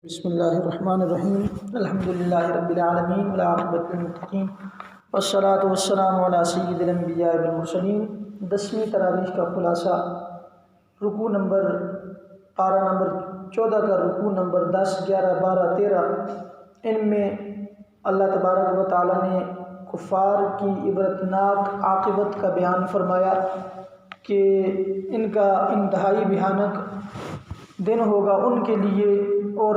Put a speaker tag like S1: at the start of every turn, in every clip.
S1: بسم اللہ الرحمن الرحیم الحمدللہ رب العالمین والعاقبۃ للمتقین والصلاۃ والسلام علی سید الانبیاء والمرسلین۔ 10ویں تراویح کا خلاصہ، رکوع نمبر پارہ نمبر 14 کا رکوع نمبر 10، 11، 12، 13، ان میں اللہ تبارک و تعالیٰ نے کفار کی عبرتناک عاقبت کا بیان فرمایا کہ ان کا انتہائی بھیانک دن ہوگا ان کے لیے، اور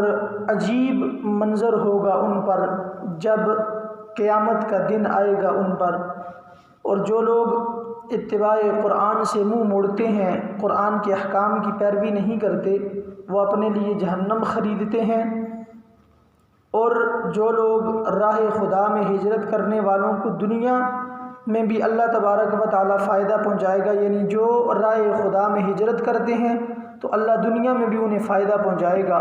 S1: عجیب منظر ہوگا ان پر جب قیامت کا دن آئے گا ان پر۔ اور جو لوگ اتباع قرآن سے منہ موڑتے ہیں، قرآن کے احکام کی پیروی نہیں کرتے، وہ اپنے لیے جہنم خریدتے ہیں۔ اور جو لوگ راہ خدا میں ہجرت کرنے والوں کو دنیا میں بھی اللہ تبارک و تعالیٰ فائدہ پہنچائے گا، یعنی جو راہ خدا میں ہجرت کرتے ہیں تو اللہ دنیا میں بھی انہیں فائدہ پہنچائے گا،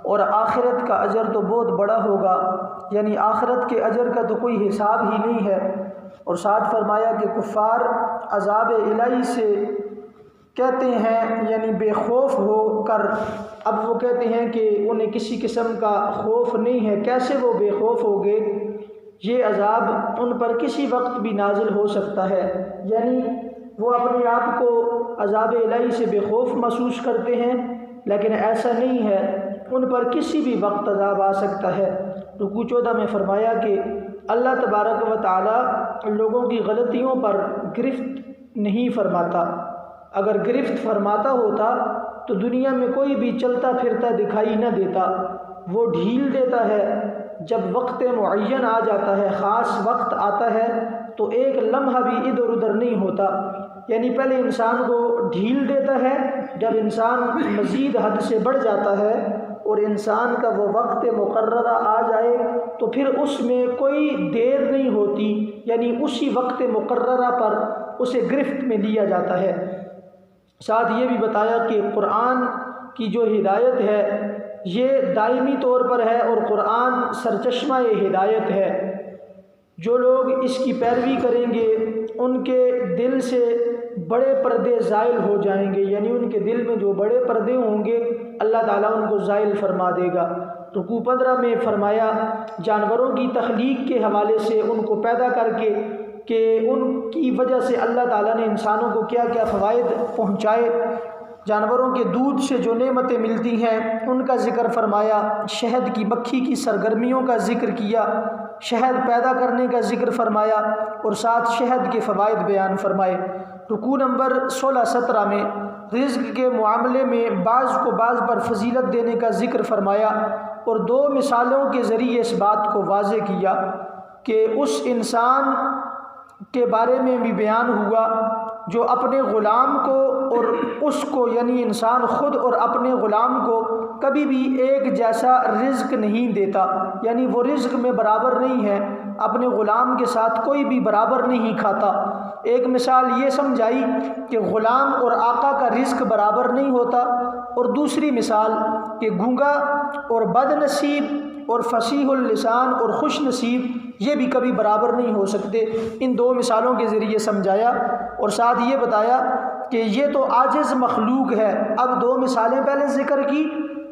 S1: اور آخرت کا اجر تو بہت بڑا ہوگا، یعنی آخرت کے اجر کا تو کوئی حساب ہی نہیں ہے۔ اور ساتھ فرمایا کہ کفار عذاب الہی سے کہتے ہیں، یعنی بے خوف ہو کر، اب وہ کہتے ہیں کہ انہیں کسی قسم کا خوف نہیں ہے۔ کیسے وہ بے خوف ہو گے؟ یہ عذاب ان پر کسی وقت بھی نازل ہو سکتا ہے، یعنی وہ اپنے آپ کو عذاب الہی سے بے خوف محسوس کرتے ہیں، لیکن ایسا نہیں ہے، ان پر کسی بھی وقت عذاب آ سکتا ہے۔ رکوع 14 میں فرمایا کہ اللہ تبارک و تعالیٰ لوگوں کی غلطیوں پر گرفت نہیں فرماتا۔ اگر گرفت فرماتا ہوتا تو دنیا میں کوئی بھی چلتا پھرتا دکھائی نہ دیتا۔ وہ ڈھیل دیتا ہے جب وقت معین آ جاتا ہے، خاص وقت آتا ہے تو ایک لمحہ بھی ادھر ادھر نہیں ہوتا، یعنی پہلے انسان کو ڈھیل دیتا ہے، جب انسان مزید حد سے بڑھ جاتا ہے اور انسان کا وہ وقت مقررہ آ جائے تو پھر اس میں کوئی دیر نہیں ہوتی، یعنی اسی وقت مقررہ پر اسے گرفت میں لیا جاتا ہے۔ ساتھ یہ بھی بتایا کہ قرآن کی جو ہدایت ہے یہ دائمی طور پر ہے، اور قرآن سرچشمہ ہدایت ہے۔ جو لوگ اس کی پیروی کریں گے ان کے دل سے بڑے پردے زائل ہو جائیں گے، یعنی ان کے دل میں جو بڑے پردے ہوں گے اللہ تعالیٰ ان کو زائل فرما دے گا۔ رکوع 15 میں فرمایا جانوروں کی تخلیق کے حوالے سے، ان کو پیدا کر کے کہ ان کی وجہ سے اللہ تعالیٰ نے انسانوں کو کیا کیا فوائد پہنچائے۔ جانوروں کے دودھ سے جو نعمتیں ملتی ہیں ان کا ذکر فرمایا، شہد کی مکھی کی سرگرمیوں کا ذکر کیا، شہد پیدا کرنے کا ذکر فرمایا، اور ساتھ شہد کے فوائد بیان فرمائے۔ رکوع نمبر 16-17 میں رزق کے معاملے میں بعض کو بعض پر فضیلت دینے کا ذکر فرمایا، اور 2 مثالوں کے ذریعے اس بات کو واضح کیا کہ اس انسان کے بارے میں بھی بیان ہوا جو اپنے غلام کو اور اس کو، یعنی انسان خود اور اپنے غلام کو کبھی بھی ایک جیسا رزق نہیں دیتا، یعنی وہ رزق میں برابر نہیں ہے، اپنے غلام کے ساتھ کوئی بھی برابر نہیں کھاتا۔ ایک مثال یہ سمجھائی کہ غلام اور آقا کا رزق برابر نہیں ہوتا، اور دوسری مثال کہ گونگا اور بد نصیب اور فصیح اللسان اور خوش نصیب یہ بھی کبھی برابر نہیں ہو سکتے۔ ان 2 مثالوں کے ذریعے سمجھایا، اور ساتھ یہ بتایا کہ یہ تو عاجز مخلوق ہے۔ اب 2 مثالیں پہلے ذکر کی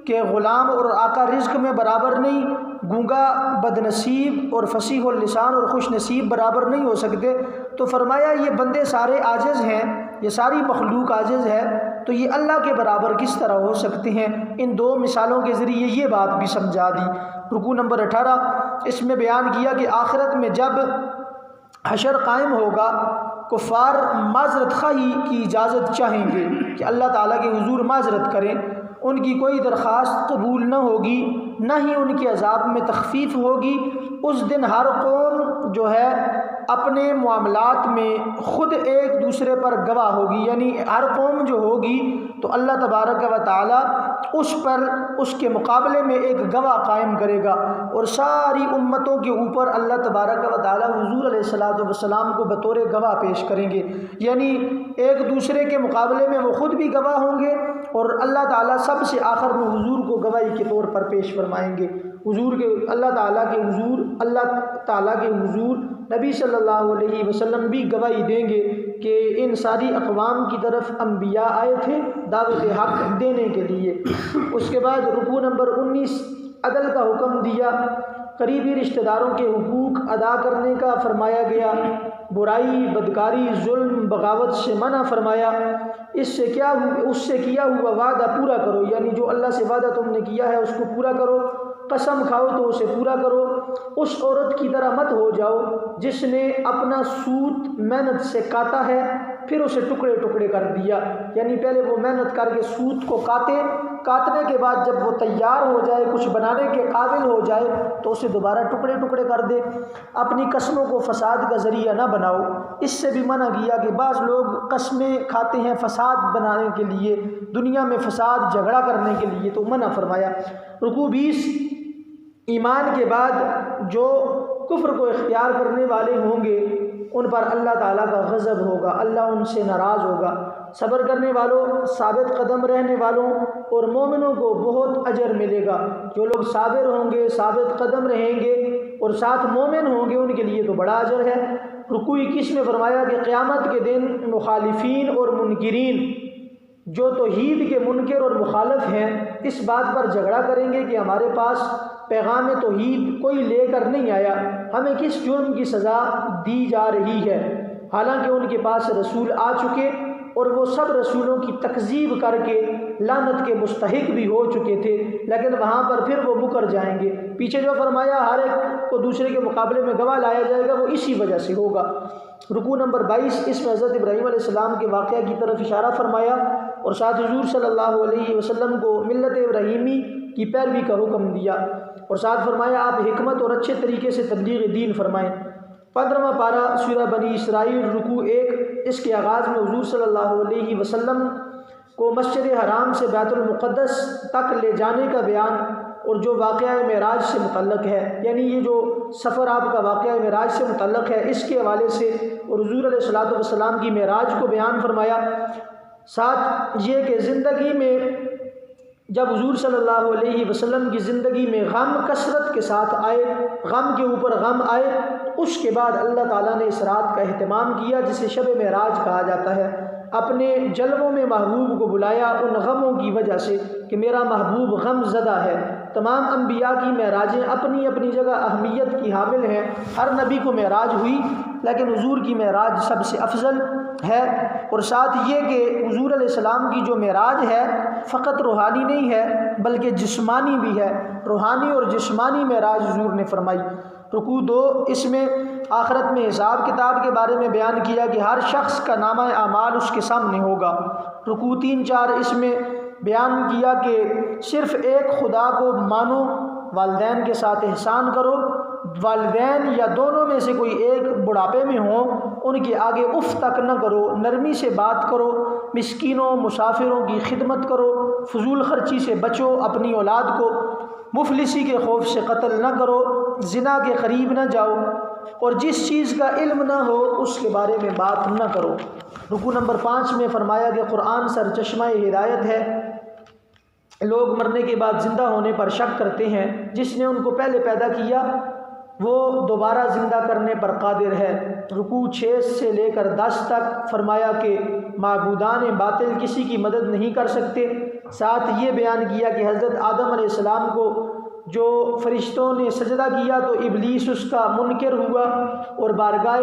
S1: کہ غلام اور آقا رزق میں برابر نہیں، گونگا، بد نصیب اور فصیح اللسان اور خوش نصیب برابر نہیں ہو سکتے، تو فرمایا یہ بندے سارے عاجز ہیں، یہ ساری مخلوق عاجز ہے، تو یہ اللہ کے برابر کس طرح ہو سکتے ہیں؟ ان 2 مثالوں کے ذریعے یہ بات بھی سمجھا دی۔ رکوع نمبر 18 اس میں بیان کیا کہ آخرت میں جب حشر قائم ہوگا، کفار معذرت خواہی کی اجازت چاہیں گے کہ اللہ تعالیٰ کے حضور معذرت کریں، ان کی کوئی درخواست قبول نہ ہوگی، نہ ہی ان کے عذاب میں تخفیف ہوگی۔ اس دن ہر قوم جو ہے اپنے معاملات میں خود ایک دوسرے پر گواہ ہوگی، یعنی ہر قوم جو ہوگی تو اللہ تبارک و تعالیٰ اس پر اس کے مقابلے میں ایک گواہ قائم کرے گا، اور ساری امتوں کے اوپر اللہ تبارک و تعالیٰ حضور علیہ الصلوۃ والسلام کو بطور گواہ پیش کریں گے، یعنی ایک دوسرے کے مقابلے میں وہ خود بھی گواہ ہوں گے، اور اللہ تعالیٰ سب سے آخر میں حضور کو گواہی کے طور پر پیش فرمائیں گے۔ حضور کے اللہ تعالیٰ کے حضور نبی صلی اللہ علیہ وسلم بھی گواہی دیں گے کہ ان ساری اقوام کی طرف انبیاء آئے تھے دعوت حق دینے کے لیے۔ اس کے بعد رکوع نمبر 19 عدل کا حکم دیا، قریبی رشتہ داروں کے حقوق ادا کرنے کا فرمایا گیا، برائی، بدکاری، ظلم، بغاوت سے منع فرمایا، اس سے کیا ہوا وعدہ پورا کرو، یعنی جو اللہ سے وعدہ تم نے کیا ہے اس کو پورا کرو، قسم کھاؤ تو اسے پورا کرو، اس عورت کی طرح مت ہو جاؤ جس نے اپنا سوت محنت سے کاٹا ہے پھر اسے ٹکڑے ٹکڑے کر دیا، یعنی پہلے وہ محنت کر کے سوت کو کاٹنے کے بعد جب وہ تیار ہو جائے، کچھ بنانے کے قابل ہو جائے تو اسے دوبارہ ٹکڑے ٹکڑے کر دے۔ اپنی قسموں کو فساد کا ذریعہ نہ بناؤ، اس سے بھی منع کیا کہ بعض لوگ قسمیں کھاتے ہیں فساد بنانے کے لیے، دنیا میں فساد جھگڑا کرنے کے لیے، تو منع فرمایا۔ رکوع 20، ایمان کے بعد جو کفر کو اختیار کرنے والے ہوں گے ان پر اللہ تعالیٰ کا غضب ہوگا، اللہ ان سے ناراض ہوگا۔ صبر کرنے والوں، ثابت قدم رہنے والوں اور مومنوں کو بہت اجر ملے گا۔ جو لوگ صابر ہوں گے، ثابت قدم رہیں گے اور ساتھ مومن ہوں گے ان کے لیے تو بڑا اجر ہے۔ رکوع 21 میں فرمایا کہ قیامت کے دن مخالفین اور منکرین، جو توحید کے منکر اور مخالف ہیں، اس بات پر جھگڑا کریں گے کہ ہمارے پاس پیغام توحید کوئی لے کر نہیں آیا، ہمیں کس جرم کی سزا دی جا رہی ہے، حالانکہ ان کے پاس رسول آ چکے اور وہ سب رسولوں کی تکذیب کر کے لعنت کے مستحق بھی ہو چکے تھے، لیکن وہاں پر پھر وہ مکر جائیں گے۔ پیچھے جو فرمایا ہر ایک کو دوسرے کے مقابلے میں گواہ لایا جائے گا، وہ اسی وجہ سے ہوگا۔ رکوع نمبر 22، اس میں حضرت ابراہیم علیہ السلام کے واقعہ کی طرف اشارہ فرمایا اور ساتھ حضور صلی اللہ علیہ وسلم کو ملت ابراہیمی کی پیروی کا حکم دیا، اور ساتھ فرمایا آپ حکمت اور اچھے طریقے سے تبلیغ دین فرمائیں۔ 15واں پارہ سورہ بنی اسرائیل، رکوع 1، اس کے آغاز میں حضور صلی اللہ علیہ وسلم کو مسجد حرام سے بیت المقدس تک لے جانے کا بیان اور جو واقعہ معراج سے متعلق ہے، یعنی یہ جو سفر آپ کا واقعہ معراج سے متعلق ہے اس کے حوالے سے، اور حضور علیہ الصلوۃ والسلام کی معراج کو بیان فرمایا۔ ساتھ یہ کہ زندگی میں جب حضور صلی اللہ علیہ وسلم کی زندگی میں غم کثرت کے ساتھ آئے، غم کے اوپر غم آئے، اس کے بعد اللہ تعالیٰ نے اس رات کا اہتمام کیا جسے شب معراج کہا جاتا ہے، اپنے جلووں میں محبوب کو بلایا ان غموں کی وجہ سے کہ میرا محبوب غم زدہ ہے۔ تمام انبیاء کی معراجیں اپنی اپنی جگہ اہمیت کی حامل ہیں، ہر نبی کو معراج ہوئی لیکن حضور کی معراج سب سے افضل ہے۔ اور ساتھ یہ کہ حضور علیہ السلام کی جو معراج ہے فقط روحانی نہیں ہے بلکہ جسمانی بھی ہے، روحانی اور جسمانی معراج حضور نے فرمائی۔ رکوع 2، اس میں آخرت میں حساب کتاب کے بارے میں بیان کیا کہ ہر شخص کا نامہ اعمال اس کے سامنے ہوگا۔ رکوع 3، 4، اس میں بیان کیا کہ صرف ایک خدا کو مانو، والدین کے ساتھ احسان کرو، والدین یا دونوں میں سے کوئی ایک بڑھاپے میں ہوں ان کے آگے اف تک نہ کرو، نرمی سے بات کرو، مسکینوں مسافروں کی خدمت کرو، فضول خرچی سے بچو، اپنی اولاد کو مفلسی کے خوف سے قتل نہ کرو، زنا کے قریب نہ جاؤ، اور جس چیز کا علم نہ ہو اس کے بارے میں بات نہ کرو۔ رکوع نمبر 5 میں فرمایا کہ قرآن سرچشمہ ہدایت ہے، لوگ مرنے کے بعد زندہ ہونے پر شک کرتے ہیں، جس نے ان کو پہلے پیدا کیا وہ دوبارہ زندہ کرنے پر قادر ہے۔ رکوع 6 سے لے کر 10 تک فرمایا کہ معبودان باطل کسی کی مدد نہیں کر سکتے۔ ساتھ یہ بیان کیا کہ حضرت آدم علیہ السلام کو جو فرشتوں نے سجدہ کیا تو ابلیس اس کا منکر ہوا اور بارگاہ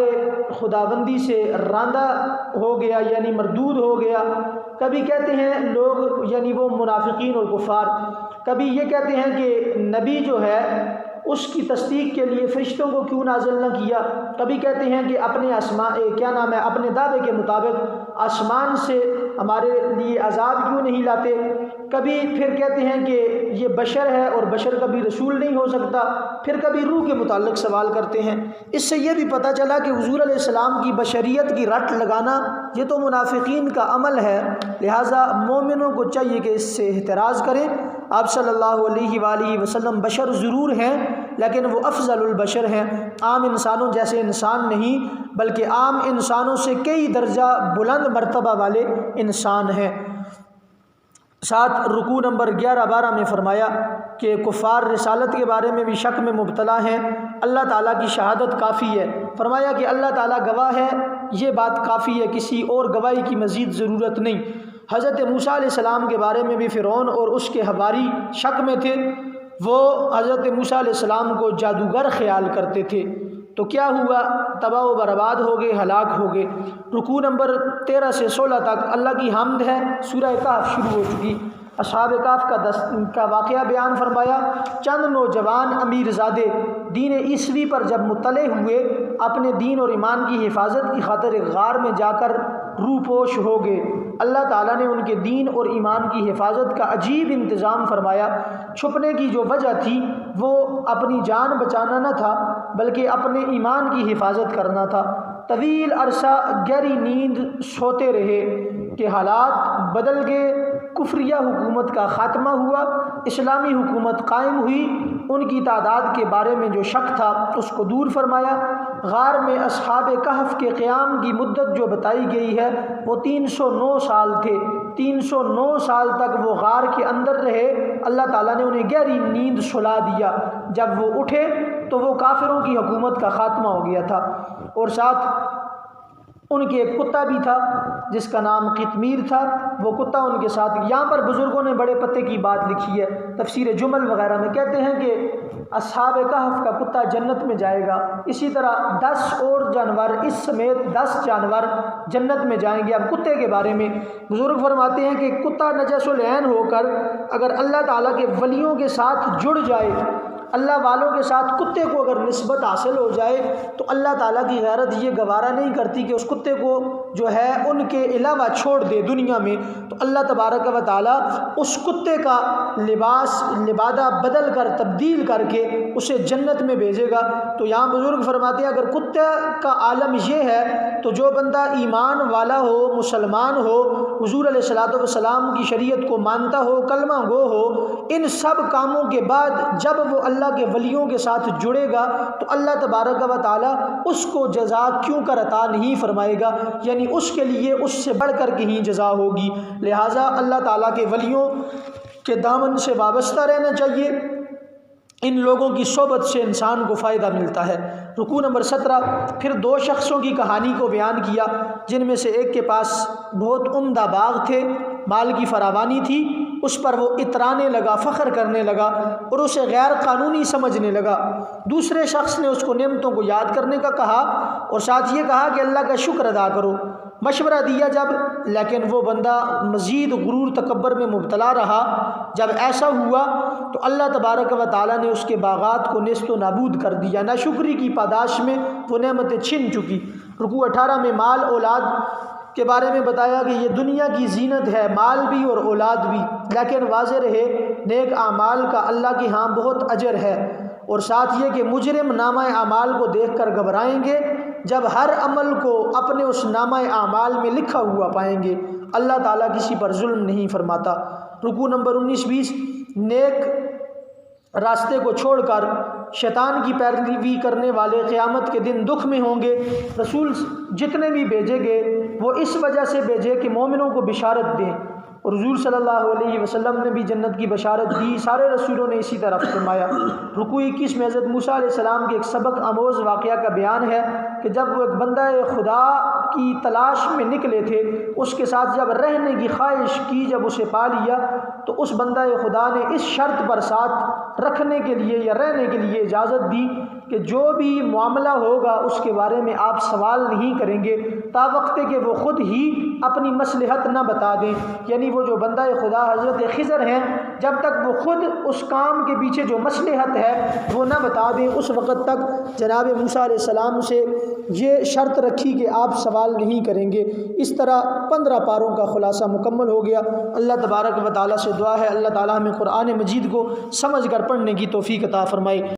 S1: خداوندی سے راندہ ہو گیا، یعنی مردود ہو گیا۔ کبھی کہتے ہیں لوگ، یعنی وہ منافقین اور کفار، کبھی یہ کہتے ہیں کہ نبی جو ہے اس کی تصدیق کے لیے فرشتوں کو کیوں نازل نہ کیا، کبھی کہتے ہیں کہ اپنے اپنے دعوے کے مطابق آسمان سے ہمارے لیے عذاب کیوں نہیں لاتے، کبھی پھر کہتے ہیں کہ یہ بشر ہے اور بشر کبھی رسول نہیں ہو سکتا، پھر کبھی روح کے متعلق سوال کرتے ہیں۔ اس سے یہ بھی پتہ چلا کہ حضور علیہ السلام کی بشریت کی رٹ لگانا یہ تو منافقین کا عمل ہے، لہٰذا مومنوں کو چاہیے کہ اس سے احتراز کریں۔ آپ صلی اللہ علیہ وآلہ وسلم بشر ضرور ہیں لیکن وہ افضل البشر ہیں، عام انسانوں جیسے انسان نہیں بلکہ عام انسانوں سے کئی درجہ بلند مرتبہ والے انسان ہیں۔ ساتھ رکوع نمبر 11 12 میں فرمایا کہ کفار رسالت کے بارے میں بھی شک میں مبتلا ہیں، اللہ تعالیٰ کی شہادت کافی ہے، فرمایا کہ اللہ تعالیٰ گواہ ہے، یہ بات کافی ہے، کسی اور گواہی کی مزید ضرورت نہیں۔ حضرت موسیٰ علیہ السلام کے بارے میں بھی فرعون اور اس کے حواری شک میں تھے، وہ حضرت موسیٰ علیہ السلام کو جادوگر خیال کرتے تھے، تو کیا ہوا؟ تباہ و برباد ہو گئے، ہلاک ہو گئے۔ رکوع نمبر 13 سے 16 تک اللہ کی حمد ہے، سورہ کہف شروع ہو چکی۔ اصحاب کہف کا واقعہ بیان فرمایا۔ چند نوجوان امیر زادے دین عیسوی پر جب مطلع ہوئے، اپنے دین اور ایمان کی حفاظت کی خاطر ایک غار میں جا کر روپوش ہو گئے۔ اللہ تعالیٰ نے ان کے دین اور ایمان کی حفاظت کا عجیب انتظام فرمایا۔ چھپنے کی جو وجہ تھی وہ اپنی جان بچانا نہ تھا، بلکہ اپنے ایمان کی حفاظت کرنا تھا۔ طویل عرصہ گہری نیند سوتے رہے کہ حالات بدل گئے، کفریہ حکومت کا خاتمہ ہوا، اسلامی حکومت قائم ہوئی۔ ان کی تعداد کے بارے میں جو شک تھا اس کو دور فرمایا۔ غار میں اصحاب کہف کے قیام کی مدت جو بتائی گئی ہے وہ 309 سال تھے۔ 309 سال تک وہ غار کے اندر رہے۔ اللہ تعالیٰ نے انہیں گہری نیند سلا دیا۔ جب وہ اٹھے تو وہ کافروں کی حکومت کا خاتمہ ہو گیا تھا، اور ساتھ ان کے ایک کتا بھی تھا جس کا نام قطمیر تھا۔ وہ کتا ان کے ساتھ، یہاں پر بزرگوں نے بڑے پتے کی بات لکھی ہے، تفسیر جمل وغیرہ میں کہتے ہیں کہ اصحاب کہف کا کتا جنت میں جائے گا، اسی طرح 10 اور جانور اس سمیت 10 جانور جنت میں جائیں گے۔ اب کتے کے بارے میں بزرگ فرماتے ہیں کہ کتا نجس العین ہو کر اگر اللہ تعالیٰ کے ولیوں کے ساتھ جڑ جائے، اللہ والوں کے ساتھ کتے کو اگر نسبت حاصل ہو جائے تو اللہ تعالیٰ کی غیرت یہ گوارا نہیں کرتی کہ اس کتے کو جو ہے ان کے علاوہ چھوڑ دے دنیا میں، تو اللہ تبارک و تعالیٰ اس کتے کا لبادہ بدل کر تبدیل کر کے اسے جنت میں بھیجے گا۔ تو یہاں بزرگ فرماتے ہیں اگر کتے کا عالم یہ ہے تو جو بندہ ایمان والا ہو، مسلمان ہو، حضور علیہ الصلوۃ والسلام کی شریعت کو مانتا ہو، کلمہ گو ہو، ان سب کاموں کے بعد جب وہ اللہ کے ولیوں کے ساتھ جڑے گا تو اللہ تبارک و تعالیٰ اس کو جزا کیوں کر عطا نہیں فرمائے گا، یعنی اس کے لیے اس سے بڑھ کر کہیں جزا ہوگی۔ لہٰذا اللہ تعالیٰ کے ولیوں کے دامن سے وابستہ رہنا چاہیے، ان لوگوں کی صحبت سے انسان کو فائدہ ملتا ہے۔ رکوع نمبر 17 پھر 2 شخصوں کی کہانی کو بیان کیا جن میں سے ایک کے پاس بہت عمدہ باغ تھے، مال کی فراوانی تھی، اس پر وہ اترانے لگا، فخر کرنے لگا اور اسے غیر قانونی سمجھنے لگا۔ دوسرے شخص نے اس کو نعمتوں کو یاد کرنے کا کہا اور ساتھ یہ کہا کہ اللہ کا شکر ادا کرو۔ مشورہ دیا جب، لیکن وہ بندہ مزید غرور تکبر میں مبتلا رہا۔ جب ایسا ہوا تو اللہ تبارک و تعالیٰ نے اس کے باغات کو نیست و نابود کر دیا، ناشکری کی پاداش میں وہ نعمتیں چھن چکی۔ رکوع 18 میں مال اولاد کے بارے میں بتایا کہ یہ دنیا کی زینت ہے، مال بھی اور اولاد بھی، لیکن واضح رہے نیک اعمال کا اللہ کے ہاں بہت اجر ہے، اور ساتھ یہ کہ مجرم نامہ اعمال کو دیکھ کر گھبرائیں گے جب ہر عمل کو اپنے اس نامہ اعمال میں لکھا ہوا پائیں گے۔ اللہ تعالیٰ کسی پر ظلم نہیں فرماتا۔ رکوع نمبر 19-20 نیک راستے کو چھوڑ کر شیطان کی پیروی کرنے والے قیامت کے دن دکھ میں ہوں گے۔ رسول جتنے بھی بھیجے گئے وہ اس وجہ سے بھیجے کہ مومنوں کو بشارت دیں، اور حضور صلی اللہ علیہ وسلم نے بھی جنت کی بشارت دی، سارے رسولوں نے اسی طرح فرمایا۔ رکوع 21 میں حضرت موسیٰ علیہ السلام کے ایک سبق آموز واقعہ کا بیان ہے کہ جب وہ ایک بندہ خدا کی تلاش میں نکلے تھے، اس کے ساتھ جب رہنے کی خواہش کی، جب اسے پا لیا تو اس بندہ خدا نے اس شرط پر ساتھ رکھنے کے لیے یا رہنے کے لیے اجازت دی کہ جو بھی معاملہ ہوگا اس کے بارے میں آپ سوال نہیں کریں گے تا وقت کہ وہ خود ہی اپنی مصلحت نہ بتا دیں، یعنی وہ جو بندہ خدا حضرت خضر ہیں جب تک وہ خود اس کام کے پیچھے جو مصلحت ہے وہ نہ بتا دیں، اس وقت تک جناب موسیٰ علیہ السلام سے یہ شرط رکھی کہ آپ سوال نہیں کریں گے۔ اس طرح 15 پاروں کا خلاصہ مکمل ہو گیا۔ اللہ تبارک و تعالیٰ سے دعا ہے اللہ تعالیٰ ہمیں قرآن مجید کو سمجھ کر پڑھنے کی توفیق عطا فرمائے۔